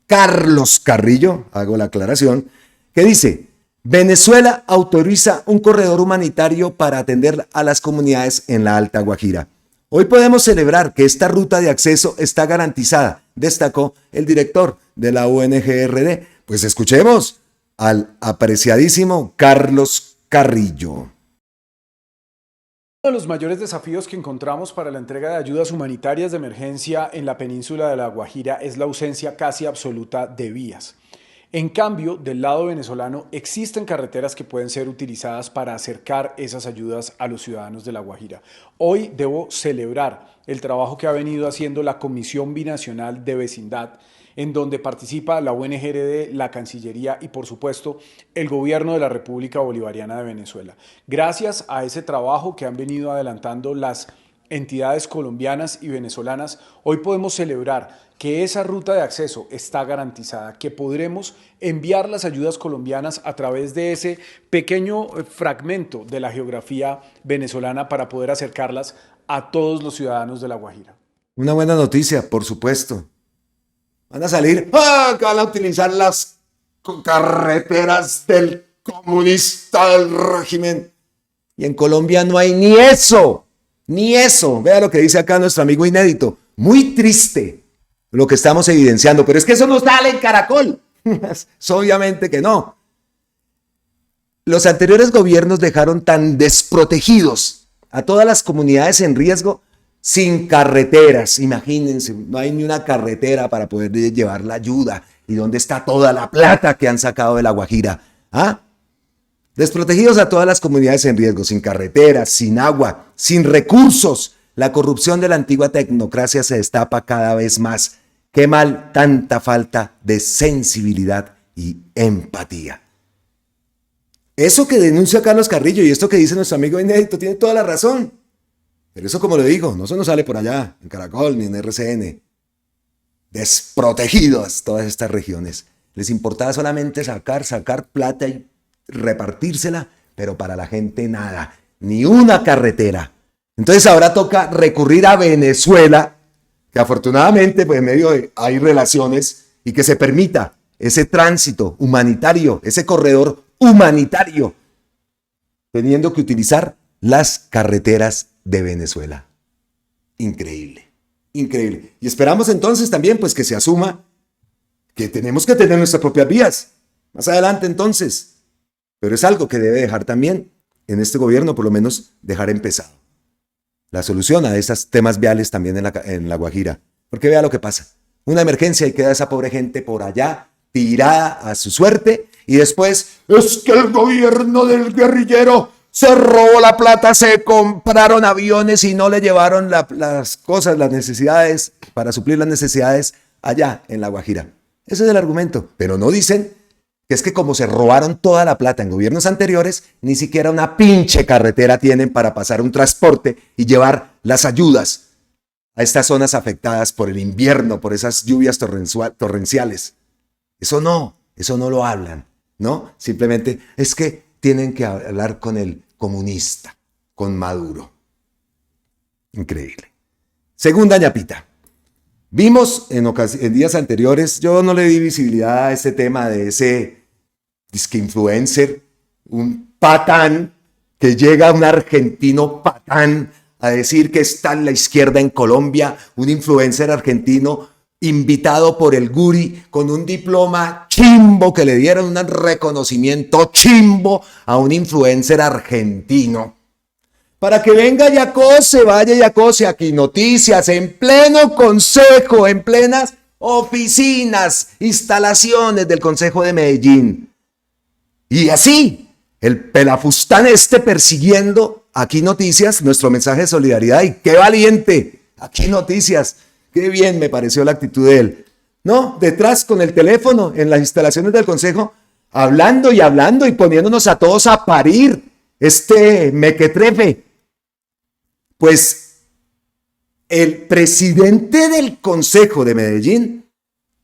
[SPEAKER 2] Carlos Carrillo, hago la aclaración, que dice, Venezuela autoriza un corredor humanitario para atender a las comunidades en la Alta Guajira. Hoy podemos celebrar que esta ruta de acceso está garantizada, destacó el director de la UNGRD. Pues escuchemos al apreciadísimo Carlos Carrillo.
[SPEAKER 4] Uno de los mayores desafíos que encontramos para la entrega de ayudas humanitarias de emergencia en la península de La Guajira es la ausencia casi absoluta de vías. En cambio, del lado venezolano existen carreteras que pueden ser utilizadas para acercar esas ayudas a los ciudadanos de La Guajira. Hoy debo celebrar el trabajo que ha venido haciendo la Comisión Binacional de Vecindad, en donde participa la UNGRD, la Cancillería y, por supuesto, el Gobierno de la República Bolivariana de Venezuela. Gracias a ese trabajo que han venido adelantando las entidades colombianas y venezolanas, hoy podemos celebrar que esa ruta de acceso está garantizada, que podremos enviar las ayudas colombianas a través de ese pequeño fragmento de la geografía venezolana para poder acercarlas a todos los ciudadanos de La Guajira.
[SPEAKER 2] Una buena noticia, por supuesto. Van a salir, que van a utilizar las carreteras del comunista del régimen. Y en Colombia no hay ni eso. Ni eso. Vea lo que dice acá nuestro amigo Inédito. Muy triste lo que estamos evidenciando. Pero es que eso no sale en Caracol. Obviamente que no. Los anteriores gobiernos dejaron tan desprotegidos a todas las comunidades en riesgo sin carreteras. Imagínense, no hay ni una carretera para poder llevar la ayuda. ¿Y dónde está toda la plata que han sacado de La Guajira? Desprotegidos a todas las comunidades en riesgo, sin carreteras, sin agua, sin recursos. La corrupción de la antigua tecnocracia se destapa cada vez más. Qué mal tanta falta de sensibilidad y empatía. Eso que denuncia Carlos Carrillo y esto que dice nuestro amigo Inédito tiene toda la razón. Pero eso, como le digo, no se nos sale por allá, en Caracol ni en RCN. Desprotegidos todas estas regiones. Les importaba solamente sacar plata y repartírsela, pero para la gente nada, ni una carretera. Entonces ahora toca recurrir a Venezuela, que afortunadamente pues en medio hay relaciones y que se permita ese tránsito humanitario, ese corredor humanitario, teniendo que utilizar las carreteras de Venezuela. Increíble, increíble. Y esperamos entonces también pues que se asuma que tenemos que tener nuestras propias vías. Más adelante entonces. Pero es algo que debe dejar también en este gobierno, por lo menos dejar empezado la solución a esos temas viales también en la Guajira. Porque vea lo que pasa. Una emergencia y queda esa pobre gente por allá tirada a su suerte y después es que el gobierno del guerrillero se robó la plata, se compraron aviones y no le llevaron las cosas, las necesidades para suplir las necesidades allá en la Guajira. Ese es el argumento, pero no dicen que es que como se robaron toda la plata en gobiernos anteriores, ni siquiera una pinche carretera tienen para pasar un transporte y llevar las ayudas a estas zonas afectadas por el invierno, por esas lluvias torrenciales. Eso no lo hablan, ¿no? Simplemente es que tienen que hablar con el comunista, con Maduro. Increíble. Segunda ñapita. Vimos en días anteriores, yo no le di visibilidad a este tema de ese disque influencer, un patán, que llega un argentino patán a decir que está en la izquierda en Colombia, un influencer argentino invitado por el Guri con un diploma chimbo que le dieron un reconocimiento chimbo a un influencer argentino. Para que venga y acose, vaya y acose aquí noticias en pleno consejo, en plenas oficinas, instalaciones del Consejo de Medellín. Y así, el pelafustán persiguiendo Aquí Noticias, nuestro mensaje de solidaridad. Y qué valiente, Aquí Noticias. Qué bien me pareció la actitud de él. No, detrás con el teléfono en las instalaciones del Consejo, hablando y poniéndonos a todos a parir mequetrefe. Pues el presidente del Consejo de Medellín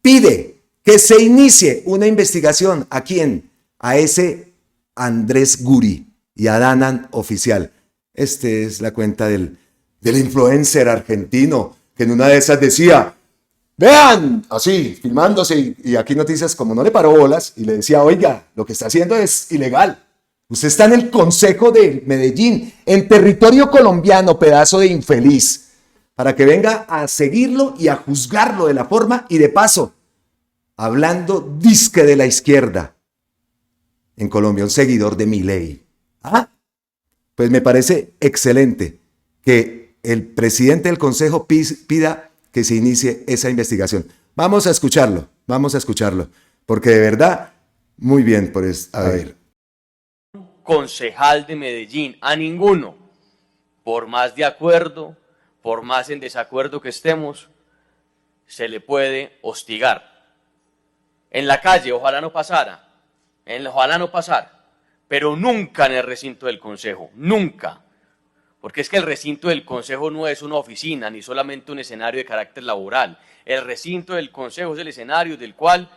[SPEAKER 2] pide que se inicie una investigación. ¿A quién? A ese Andrés Guri y a Danan Oficial. Es la cuenta del influencer argentino que en una de esas decía, vean, así, filmándose, y Aquí Noticias como no le paró bolas y le decía, oiga, lo que está haciendo es ilegal. Usted está en el Consejo de Medellín, en territorio colombiano, pedazo de infeliz, para que venga a seguirlo y a juzgarlo de la forma y de paso, hablando disque de la izquierda en Colombia, un seguidor de Milei. Pues me parece excelente que el presidente del Consejo pida que se inicie esa investigación. Vamos a escucharlo, porque de verdad, muy bien, a ver.
[SPEAKER 5] Concejal de Medellín, a ninguno, por más de acuerdo, por más en desacuerdo que estemos, se le puede hostigar. En la calle, ojalá no pasara, pero nunca en el recinto del Consejo, nunca. Porque es que el recinto del Consejo no es una oficina, ni solamente un escenario de carácter laboral. El recinto del Consejo es el escenario del cual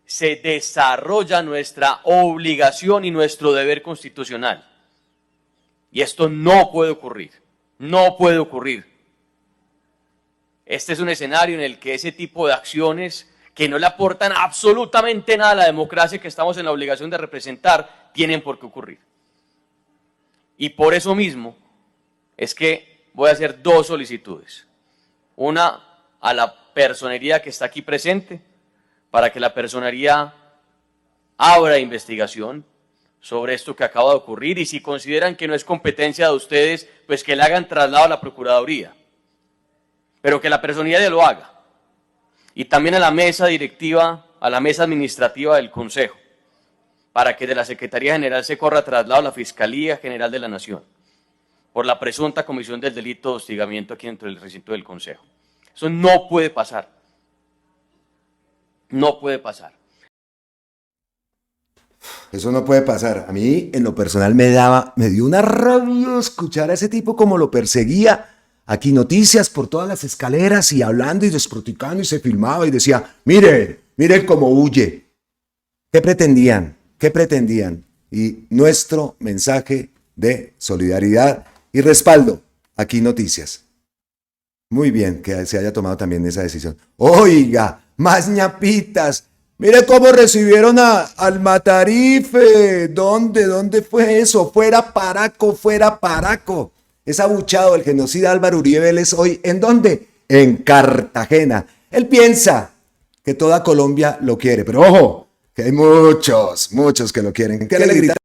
[SPEAKER 5] se desarrolla nuestra obligación y nuestro deber constitucional. Y esto no puede ocurrir, no puede ocurrir. Este es un escenario en el que ese tipo de acciones que no le aportan absolutamente nada a la democracia que estamos en la obligación de representar, tienen por qué ocurrir. Y por eso mismo es que voy a hacer dos solicitudes. Una a la personería que está aquí presente, para que la personería abra investigación sobre esto que acaba de ocurrir y si consideran que no es competencia de ustedes, pues que le hagan traslado a la Procuraduría, pero que la personería lo haga. Y también a la mesa directiva, a la mesa administrativa del Consejo, para que de la Secretaría General se corra traslado a la Fiscalía General de la Nación, por la presunta comisión del delito de hostigamiento aquí dentro del recinto del Consejo. Eso no puede pasar. No puede pasar.
[SPEAKER 2] Eso no puede pasar. A mí, en lo personal, me dio una rabia escuchar a ese tipo como lo perseguía Aquí Noticias por todas las escaleras y hablando y desproticando y se filmaba y decía, mire cómo huye. ¿Qué pretendían? qué pretendían. Y nuestro mensaje de solidaridad y respaldo. Aquí noticias. Muy bien que se haya tomado también esa decisión. Oiga, más ñapitas. Mire cómo recibieron al Matarife. ¿Dónde fue eso? Fuera Paraco, fuera Paraco. Es abuchado el genocida Álvaro Uribe Vélez hoy. ¿En dónde? En Cartagena. Él piensa que toda Colombia lo quiere, pero ojo, que hay muchos que lo quieren. ¿Qué le gritan?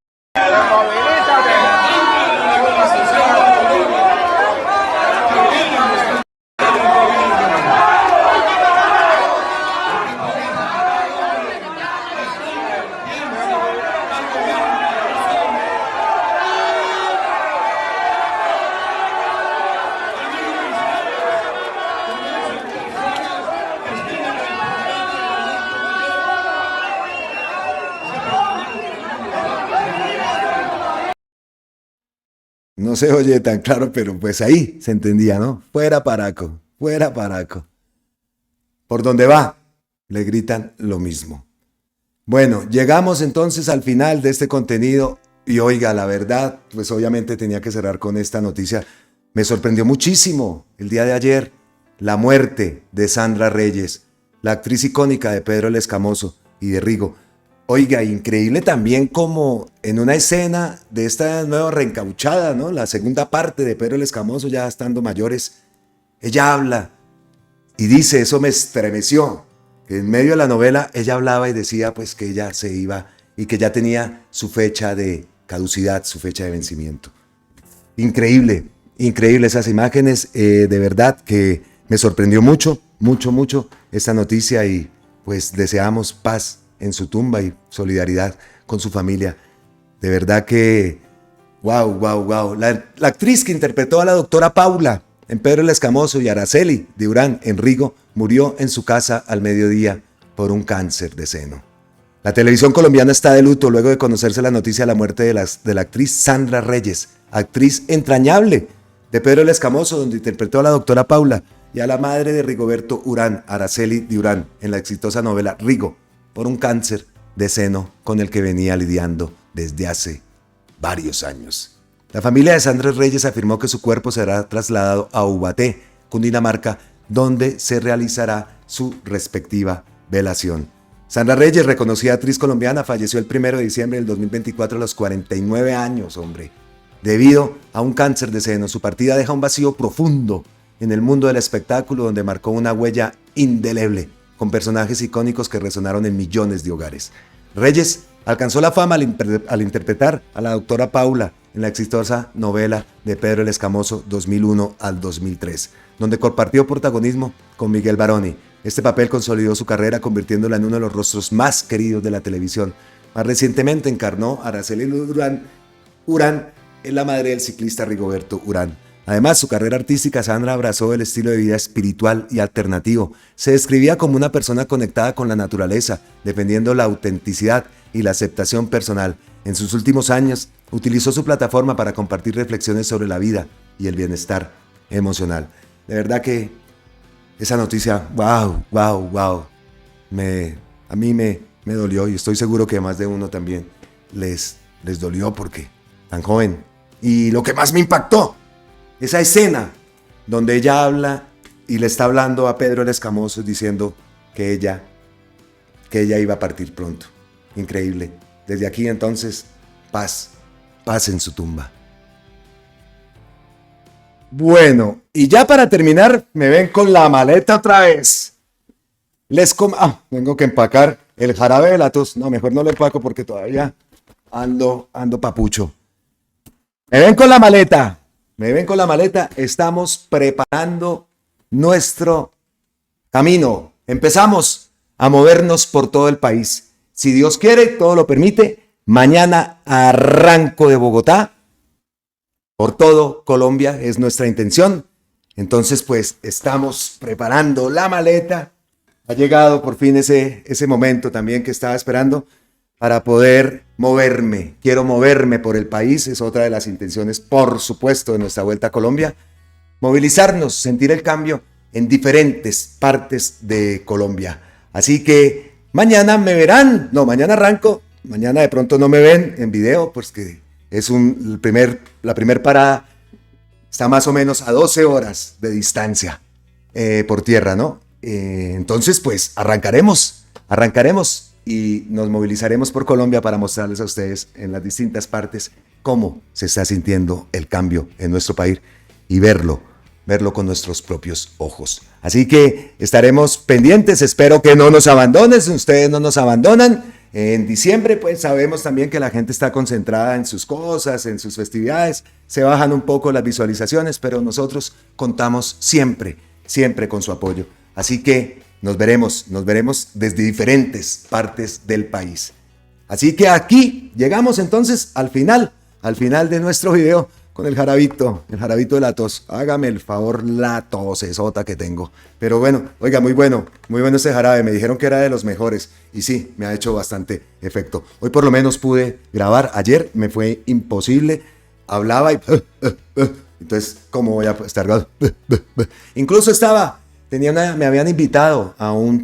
[SPEAKER 2] No se oye tan claro, pero pues ahí se entendía, ¿no? Fuera Paraco, fuera Paraco. Por donde va, le gritan lo mismo. Bueno, llegamos entonces al final de este contenido y oiga, la verdad, pues obviamente tenía que cerrar con esta noticia. Me sorprendió muchísimo el día de ayer la muerte de Sandra Reyes, la actriz icónica de Pedro el Escamoso y de Rigo. Oiga, increíble también como en una escena de esta nueva reencauchada, ¿no? La segunda parte de Pedro el Escamoso, ya estando mayores, ella habla y dice, eso me estremeció, que en medio de la novela ella hablaba y decía pues que ella se iba y que ya tenía su fecha de caducidad, su fecha de vencimiento. Increíble esas imágenes, de verdad que me sorprendió mucho esta noticia y pues deseamos paz en su tumba y solidaridad con su familia. De verdad que, wow. La actriz que interpretó a la doctora Paula en Pedro el Escamoso y Araceli de Urán en Rigo murió en su casa al mediodía por un cáncer de seno. La televisión colombiana está de luto luego de conocerse la noticia de la muerte de la actriz Sandra Reyes, actriz entrañable de Pedro el Escamoso, donde interpretó a la doctora Paula, y a la madre de Rigoberto Urán, Araceli de Urán, en la exitosa novela Rigo, por un cáncer de seno con el que venía lidiando desde hace varios años. La familia de Sandra Reyes afirmó que su cuerpo será trasladado a Ubaté, Cundinamarca, donde se realizará su respectiva velación. Sandra Reyes, reconocida actriz colombiana, falleció el 1 de diciembre del 2024 a los 49 años, hombre. Debido a un cáncer de seno, su partida deja un vacío profundo en el mundo del espectáculo, donde marcó una huella indeleble con personajes icónicos que resonaron en millones de hogares. Reyes alcanzó la fama al interpretar a la doctora Paula en la exitosa novela de Pedro el Escamoso 2001 al 2003, donde compartió protagonismo con Miguel Baroni. Este papel consolidó su carrera, convirtiéndola en uno de los rostros más queridos de la televisión. Más recientemente encarnó a Araceli Urán en la madre del ciclista Rigoberto Urán. Además, su carrera artística, Sandra abrazó el estilo de vida espiritual y alternativo. Se describía como una persona conectada con la naturaleza, defendiendo la autenticidad y la aceptación personal. En sus últimos años, utilizó su plataforma para compartir reflexiones sobre la vida y el bienestar emocional. De verdad que esa noticia, wow. A mí me dolió y estoy seguro que a más de uno también les dolió porque tan joven. Y lo que más me impactó, esa escena donde ella habla y le está hablando a Pedro el Escamoso diciendo que ella iba a partir pronto. Increíble. Desde aquí entonces, paz en su tumba. Bueno, y ya para terminar, me ven con la maleta otra vez. Tengo que empacar el jarabe de la tos. No, mejor no lo empaco porque todavía ando papucho. Me ven con la maleta, estamos preparando nuestro camino. Empezamos a movernos por todo el país. Si Dios quiere, todo lo permite, mañana arranco de Bogotá. Por todo Colombia es nuestra intención. Entonces, pues, estamos preparando la maleta. Ha llegado por fin ese momento también que estaba esperando para poder moverme. Quiero moverme por el país, es otra de las intenciones, por supuesto, de nuestra vuelta a Colombia. Movilizarnos, sentir el cambio en diferentes partes de Colombia. Así que mañana me verán, mañana arranco Mañana de pronto no me ven en video, pues que es la primer parada está más o menos a 12 horas de distancia por tierra, ¿no? Entonces, pues arrancaremos y nos movilizaremos por Colombia para mostrarles a ustedes en las distintas partes cómo se está sintiendo el cambio en nuestro país y verlo con nuestros propios ojos. Así que estaremos pendientes, espero que no nos abandonen, si ustedes no nos abandonan. En diciembre, pues sabemos también que la gente está concentrada en sus cosas, en sus festividades, se bajan un poco las visualizaciones, pero nosotros contamos siempre con su apoyo. Así que nos veremos desde diferentes partes del país. Así que aquí llegamos entonces al final de nuestro video con el jarabito de la tos. Hágame el favor, la tosesota que tengo. Pero bueno, oiga, muy bueno este jarabe. Me dijeron que era de los mejores y sí, me ha hecho bastante efecto. Hoy por lo menos pude grabar. Ayer me fue imposible. Hablaba y... Entonces, ¿cómo voy a estar? Incluso me habían invitado a un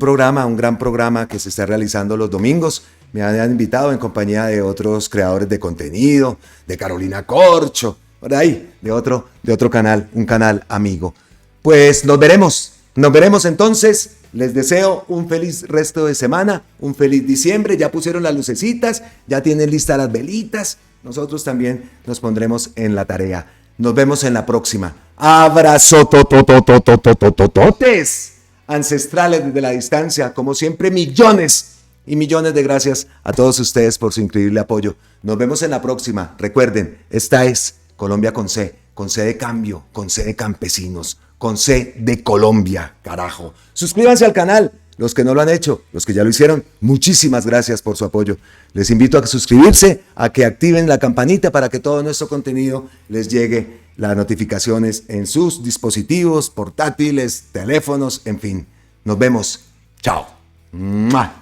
[SPEAKER 2] gran programa que se está realizando los domingos. Me habían invitado en compañía de otros creadores de contenido, de Carolina Corcho, por ahí, de otro canal, un canal amigo. Pues nos veremos entonces. Les deseo un feliz resto de semana, un feliz diciembre. Ya pusieron las lucecitas, ya tienen listas las velitas. Nosotros también nos pondremos en la tarea. Nos vemos en la próxima. Abrazo tototes ancestrales desde la distancia. Como siempre, millones y millones de gracias a todos ustedes por su increíble apoyo. Nos vemos en la próxima. Recuerden, esta es Colombia con C de cambio, con C de campesinos, con C de Colombia, carajo. Suscríbanse al canal, los que no lo han hecho, los que ya lo hicieron, muchísimas gracias por su apoyo. Les invito a suscribirse, a que activen la campanita para que todo nuestro contenido les llegue las notificaciones en sus dispositivos, portátiles, teléfonos, en fin. Nos vemos. Chao. ¡Mua!